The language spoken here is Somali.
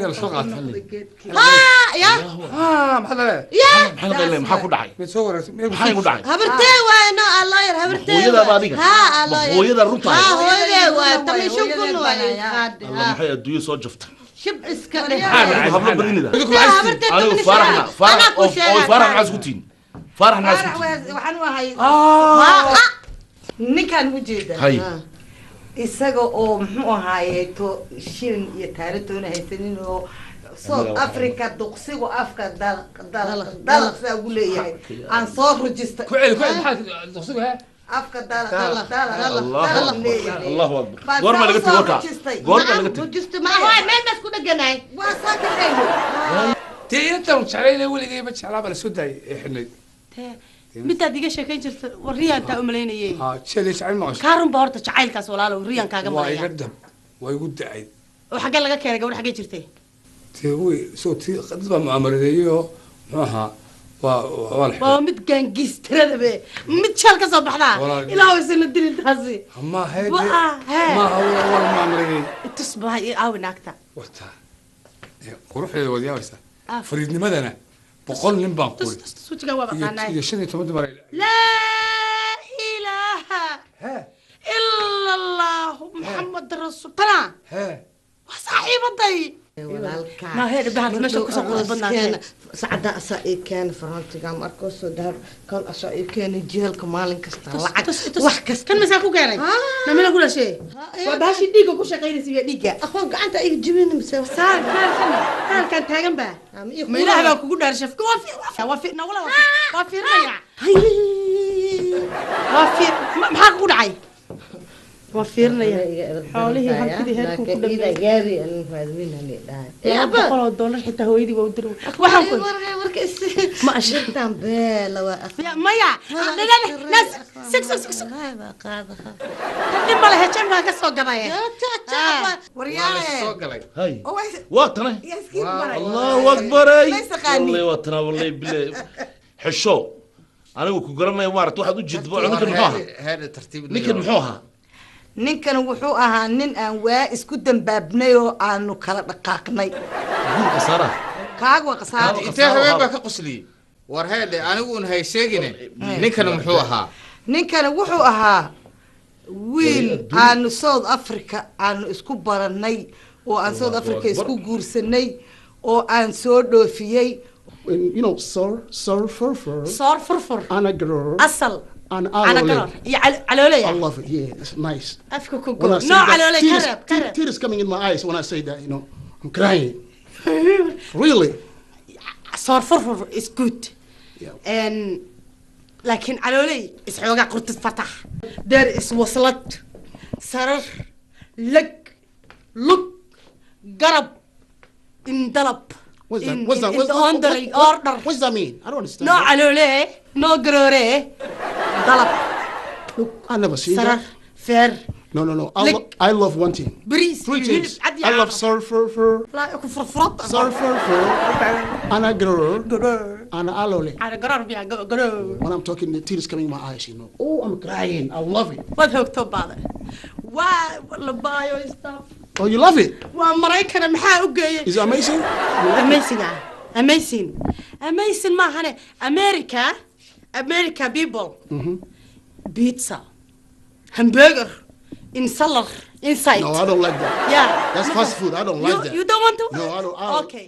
ميل شقات يا محل maxaan qaylay maxaa ku dhacay بتصور maxaa ku dhacay هبرتي وينو الله ير هبرتي hooyada baadiga ها الله ير hooyada runta ها هويدي وتمي شو كل واي Allah maxay adduunyo soo jaftay شب اسكت hablo badinida هبرتي anigu faaraxna faarax maxaa isku tiin faarax maxaa isku tiin waxaan u ahay ها ninkan u jeeda hay isaga oo muxuu ahaaye to shilin iyo taariikhdoona haysanin oo South Africa duqsigu afka dalaq saa ugu leeyahay aan soo register كعيل محل تصيبها afka dalaq Allahu akbar goorma laga tagay warka goorma laga tagay وجست ما هو ما الناس كنا جناي waa saakayno تي انت وشعلينا ولي ما شعلها بلا سوداي احنا midaad iga sheekayn jirta wariyaan taa u malaynayay ها شلي شعل ما kaarun baa horta jacaylkaas walaalo wariyaan kaaga واي malaya قدم واي قد عيد oo xagee laga keenay gabadh xagee jirtay تي هو صوتي قد ما عمريو معها والح waa mid gaangiistarada be mid shal ka soo baxdaa Walaal. ilaa isna dilintaasi ما هي ها ما هو ولا ما عمري tusbaha iyo aawi naagta وقتها قروح يا ودي ويسا آه. فريد مدنا بقول لين بنقول sujiga waa baqaanay يا شنو تمد مري laa ilaaha ها ila allah muxammad rasuul tana ها waa saaxiibaday walaalkaa ma heer bahad meesha ku soo qodobad badnaatay sacada asaa ii keena farantiga markoo soo dahab kan asaa ii keena jeelka maalin kasta lacag wax kasta kan masaa ku keenay namina kula shay waa bahashi dhiiga ku shaqaynaysa iyo dhiiga aqoon gacanta iga jibin mise saar halkan taagan baa ma ilaahay baa kugu dhaar shafka waa fi nawla waa fiiraya waa fiir maxaa kugu dhacay waa fiirnaya xoolihii hantidii heerku ku dhamay gaari aan faadmin aan dhahay $100 xitaa hooyadii waa u diray waxaan ku ma shirtan beela waa maya nas six hadii ma laha jamba ka soo gaday soo galay hay waa tanay Allahu akbar wallahi waa tanay wallahi bilay xisho anigu ku garanay maarad waxaad u jidbo ninkan muxuu ahaa هذا ترتيب ninkan muxuu ahaa ninkan wuxuu ahaa nin aan waa isku dambaabnay oo aanu kala dhaqaaqnay guurka saara kaaga waa qasaad انت هبين بقى قصلي war heede anigu un hay sheegine ninkan muxuu ahaa ninkan wuxuu ahaa wiil aanu South Africa aanu isku baranay oo aan South Africa isku guursanay oo aan soo dhoofiyay you know fur soor furfur ana girl asal ana ana galar iyo caloolaya I love it yeah it's nice afka ku when I go say no that, caloolay karab tears coming in my eyes when I say that you know I'm crying really soor furfur is good Yeah. and لكن علولي اسحوقا قرطة فتح دار اس وصلت سرر لك لك قرب اندلب what's that order what's that mean I don't understand نو علولي نو قروري ضلب look I never seen سرر that فير no Lick. I love one thing بريس three things I love fur لا يكون فرفرط fur ana girl ana alole على قرار بيها قرار when I'm talking the tears coming in my eyes you know oh I'm crying I love it وذهب توب هذا والله بايو ستاف oh you love it ومرايكنا محا وقاية is it amazing amazing ما هنا America people pizza hamburger in cellar inside no I don't like that yeah that's fast food I don't like that you don't want to no I don't okay